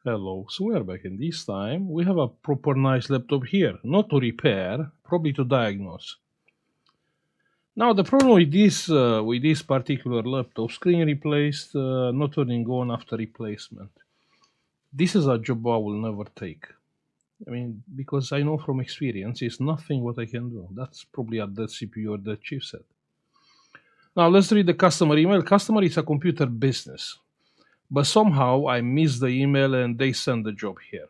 Hello, so we are back, and this time we have a proper nice laptop here, not to repair, probably to diagnose. Now the problem with this particular laptop, screen replaced, not turning on after replacement. This is a job I will never take. I mean, because I know from experience, it's nothing what I can do. That's probably a dead CPU or dead chipset. Now let's read the customer email. Customer is a computer business, but somehow I missed the email and they send the job here.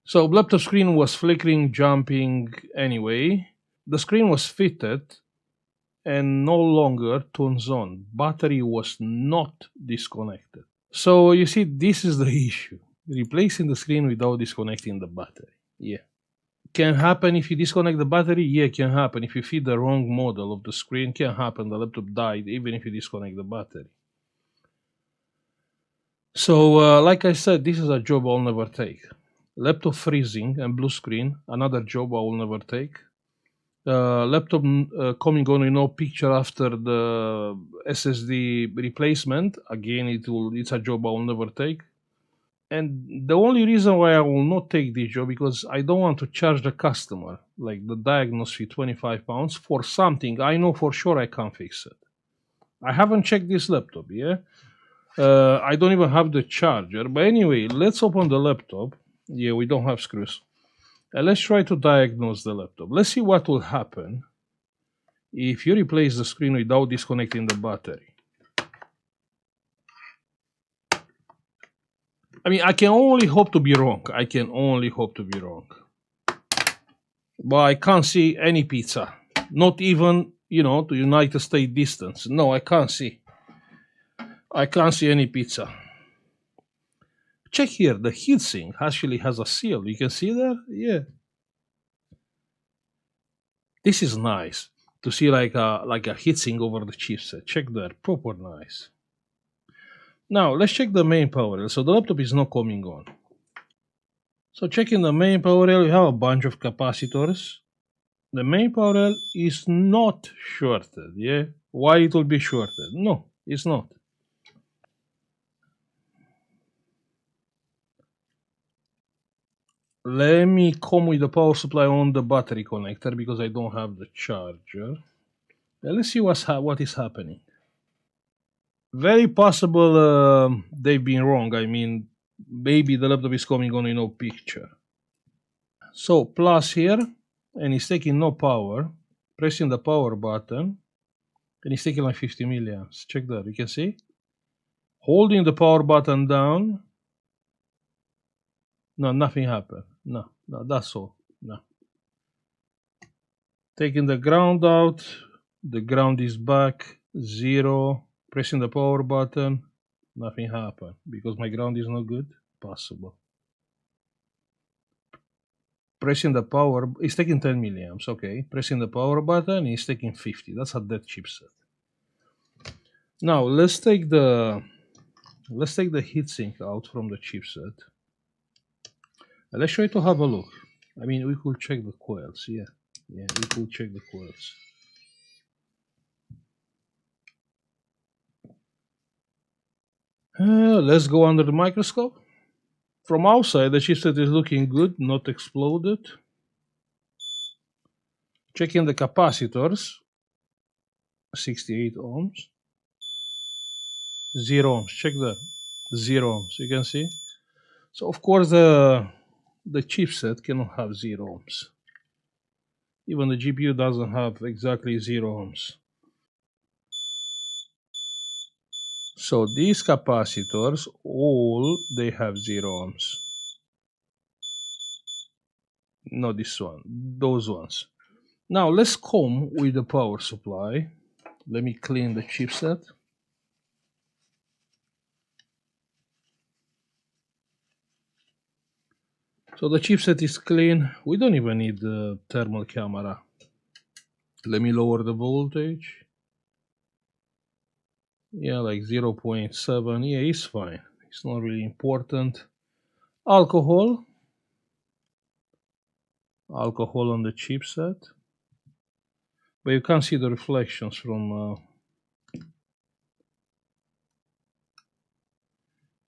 So laptop screen was flickering, jumping anyway. The screen was fitted and no longer turns on. Battery was not disconnected. So you see, this is the issue. Replacing the screen without disconnecting the battery. Yeah. Can happen if you disconnect the battery? Yeah, can happen. If you feed the wrong model of the screen, can happen. The laptop died even if you disconnect the battery. So, like I said, this is a job I'll never take. Laptop freezing and blue screen, another job I will never take. Laptop coming on no picture after the SSD replacement, again it's a job I will never take. And the only reason why I will not take this job because I don't want to charge the customer like the diagnose fee £25 for something I know for sure I can't fix it. I haven't checked this laptop, yeah. I don't even have the charger. But anyway, let's open the laptop. Yeah, we don't have screws. Let's try to diagnose the laptop. Let's see what will happen if you replace the screen without disconnecting the battery. I mean, I can only hope to be wrong. I can only hope to be wrong. But I can't see any pizza. Not even, to United States distance. No, I can't see. I can't see any pizza. Check here, the heatsink actually has a seal. You can see there? Yeah. This is nice to see like a heatsink over the chipset. Check that, proper nice. Now let's check the main power rail. So the laptop is not coming on. So checking the main power rail, we have a bunch of capacitors. The main power rail is not shorted. Yeah, why it will be shorted? No, it's not. Let me come with the power supply on the battery connector because I don't have the charger. Let's see what is happening. Very possible they've been wrong. I mean, maybe the laptop is coming on in no picture. So plus here, and it's taking no power. Pressing the power button, and it's taking like 50 milliamps. Check that, you can see. Holding the power button down. No, nothing happened. No, that's all. No. Taking the ground out, the ground is back, 0. Pressing the power button, nothing happened because my ground is not good. Possible. Pressing the power, it's taking 10 milliamps. Okay, pressing the power button, it's taking 50. That's a dead chipset. Now let's take the heatsink out from the chipset. Let's try to have a look. I mean, we could check the coils. Yeah, we could check the coils. Let's go under the microscope. From outside, the chipset is looking good, not exploded. Checking the capacitors, 68 ohms, 0 ohms. Check that, 0 ohms. You can see. So of course the chipset cannot have 0 ohms. Even the GPU doesn't have exactly 0 ohms. So these capacitors, all they have 0 ohms. Not this one, those ones. Now let's come with the power supply. Let me clean the chipset. So the chipset is clean. We don't even need the thermal camera. Let me lower the voltage. Yeah, like 0.7. Yeah, it's fine. It's not really important. Alcohol on the chipset. But you can't see the reflections from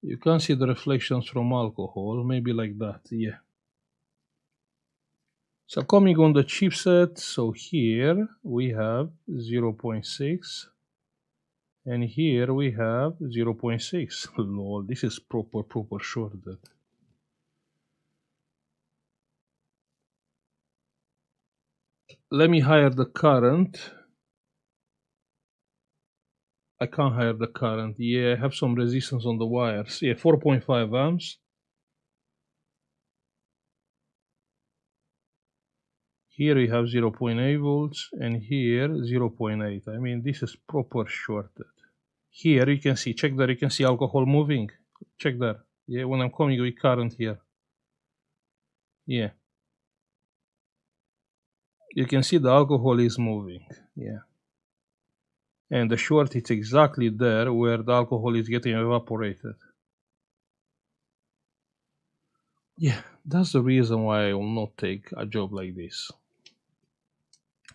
You can see the reflections from alcohol, maybe like that, yeah. So coming on the chipset, so here we have 0.6 and here we have 0.6. Lol, this is proper shorted. Let me higher the current. I can't higher the current. Yeah, I have some resistance on the wires. Yeah, 4.5 amps. Here we have 0.8 volts and here 0.8. I mean, this is proper shorted. Here you can see, check there, you can see alcohol moving. Check there. Yeah, when I'm coming with current here. Yeah. You can see the alcohol is moving. Yeah. And the short is exactly there where the alcohol is getting evaporated. Yeah, that's the reason why I will not take a job like this.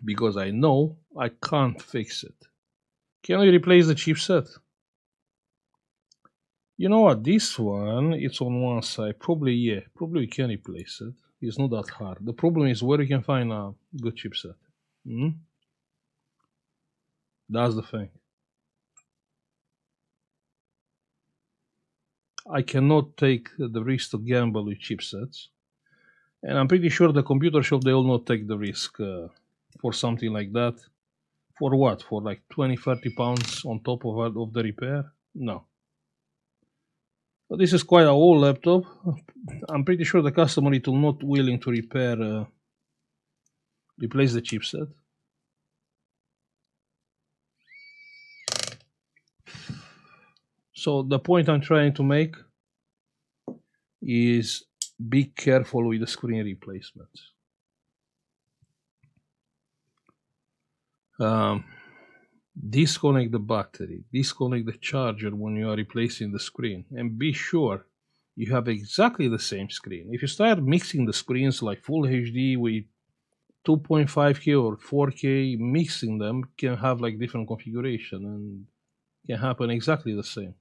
Because I know I can't fix it. Can we replace the chipset? You know what? This one, it's on one side. Probably, yeah. Probably we can replace it. It's not that hard. The problem is where you can find a good chipset. Hmm? That's the thing. I cannot take the risk to gamble with chipsets. And I'm pretty sure the computer shop, they will not take the risk for something like that. For what? For like 20, 30 pounds on top of the repair? No. But this is quite an old laptop. I'm pretty sure the customer is not willing to replace the chipset. So the point I'm trying to make is be careful with the screen replacements. Um, disconnect the battery, disconnect the charger when you are replacing the screen, and be sure you have exactly the same screen. If you start mixing the screens like Full HD with 2.5K or 4K, mixing them can have like different configuration and can happen exactly the same.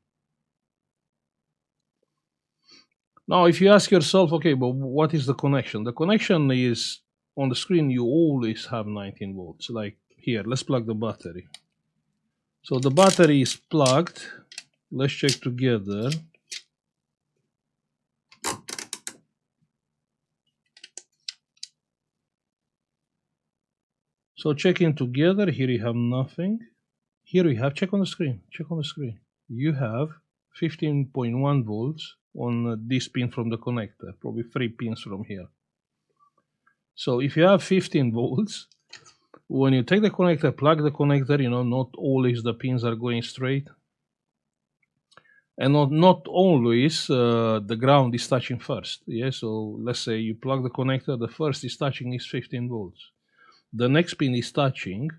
Now, if you ask yourself, okay, but what is the connection? The connection is on the screen, you always have 19 volts. Like here, let's plug the battery. So the battery is plugged. Let's check together. So checking together, here you have nothing. Here we have, check on the screen, check on the screen. You have 15.1 volts on this pin from the connector, probably 3 pins from here. So if you have 15 volts, when you take the connector, plug the connector, not always the pins are going straight. And not always the ground is touching first. Yeah, so let's say you plug the connector, the first is touching is 15 volts. The next pin is touching,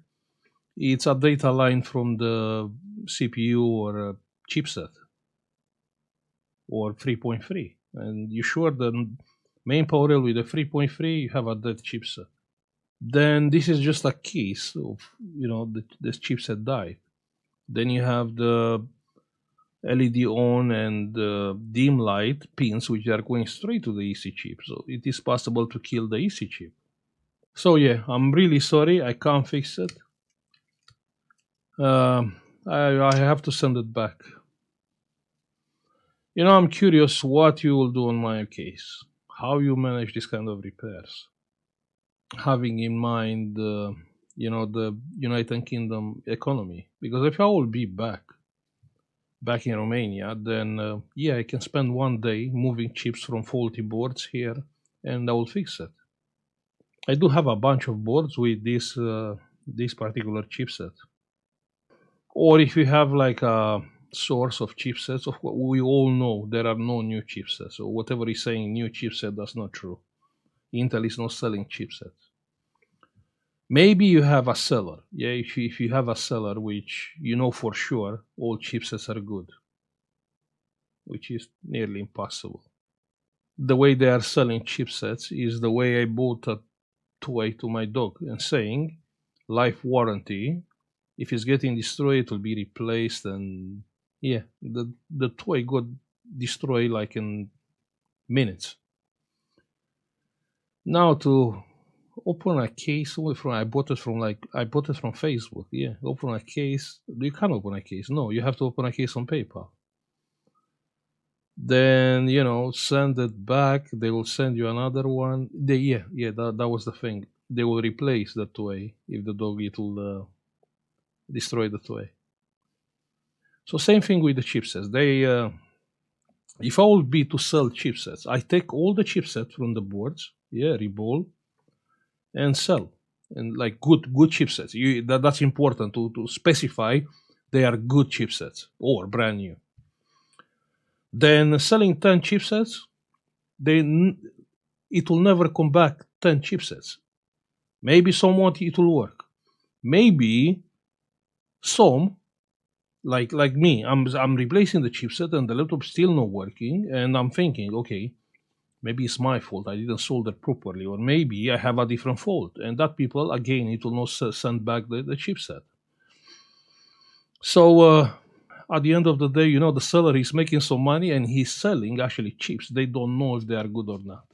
it's a data line from the CPU or chipset or 3.3. And you sure the main power rail with the 3.3, you have a dead chipset. Then this is just a case of, this chipset died. Then you have the LED on and dim light pins which are going straight to the EC chip. So it is possible to kill the EC chip. So yeah, I'm really sorry, I can't fix it. I have to send it back. I'm curious what you will do on my case. How you manage this kind of repairs, having in mind, the United Kingdom economy. Because if I will be back in Romania, then yeah, I can spend one day moving chips from faulty boards here, and I will fix it. I do have a bunch of boards with this particular chipset. Or if you have like a source of chipsets, of course, we all know there are no new chipsets. So whatever is saying new chipset, that's not true. Intel is not selling chipsets. Maybe you have a seller. Yeah, if you have a seller which you know for sure all chipsets are good, which is nearly impossible. The way they are selling chipsets is the way I bought a toy to my dog and saying life warranty. If it's getting destroyed, it will be replaced. And yeah, the toy got destroy like in minutes. Now to open a case from I bought it from Facebook. Yeah, open a case. You can't open a case. No, you have to open a case on PayPal. Then send it back. They will send you another one. That was the thing. They will replace the toy if the dog it will destroy the toy. So same thing with the chipsets. They if I would be to sell chipsets, I take all the chipsets from the boards, reball, and sell, and like good chipsets. That's important to specify they are good chipsets or brand new. Then selling 10 chipsets, it will never come back 10 chipsets. Maybe somewhat it will work. Maybe some, like me, I'm replacing the chipset and the laptop still not working, and I'm thinking, okay, maybe it's my fault. I didn't solder properly, or maybe I have a different fault. And that people again, it will not send back the chipset. So at the end of the day, the seller is making some money and he's selling actually chips. They don't know if they are good or not.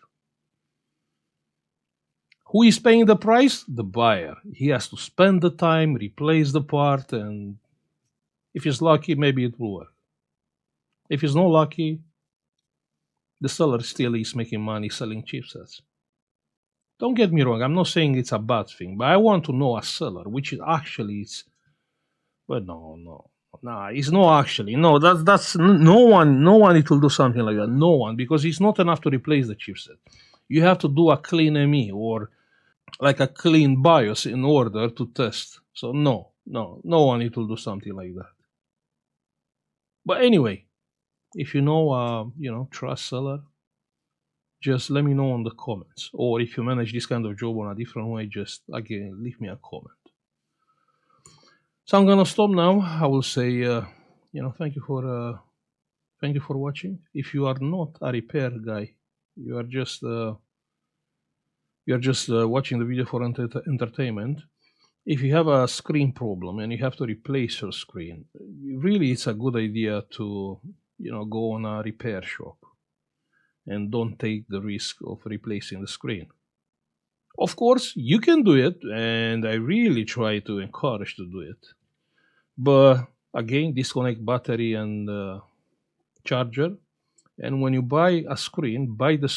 Who is paying the price? The buyer. He has to spend the time, replace the part, and if he's lucky, maybe it will work. If he's not lucky, the seller still is making money selling chipsets. Don't get me wrong, I'm not saying it's a bad thing, but I want to know a seller, which is actually it's. But no, it's not actually. No, that's no one. It will do something like that. No one, because it's not enough to replace the chipset. You have to do a clean ME or like a clean BIOS in order to test. So no one it will do something like that. But anyway, if you know, trust seller, just let me know in the comments. Or if you manage this kind of job on a different way, just again leave me a comment. So I'm gonna stop now. I will say, thank you for watching. If you are not a repair guy, you are just watching the video for entertainment. If you have a screen problem and you have to replace your screen, really it's a good idea to go on a repair shop and don't take the risk of replacing the screen. Of course, you can do it, and I really try to encourage to do it. But again, disconnect battery and charger. And when you buy a screen, buy the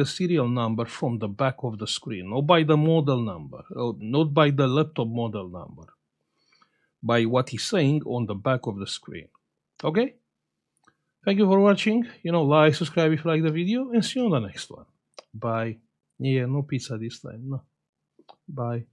serial number from the back of the screen, not by the model number, not by the laptop model number, by what he's saying on the back of the screen. Okay? Thank you for watching. Like, subscribe if you like the video, and see you on the next one. Bye. Yeah, no pizza this time. No. Bye.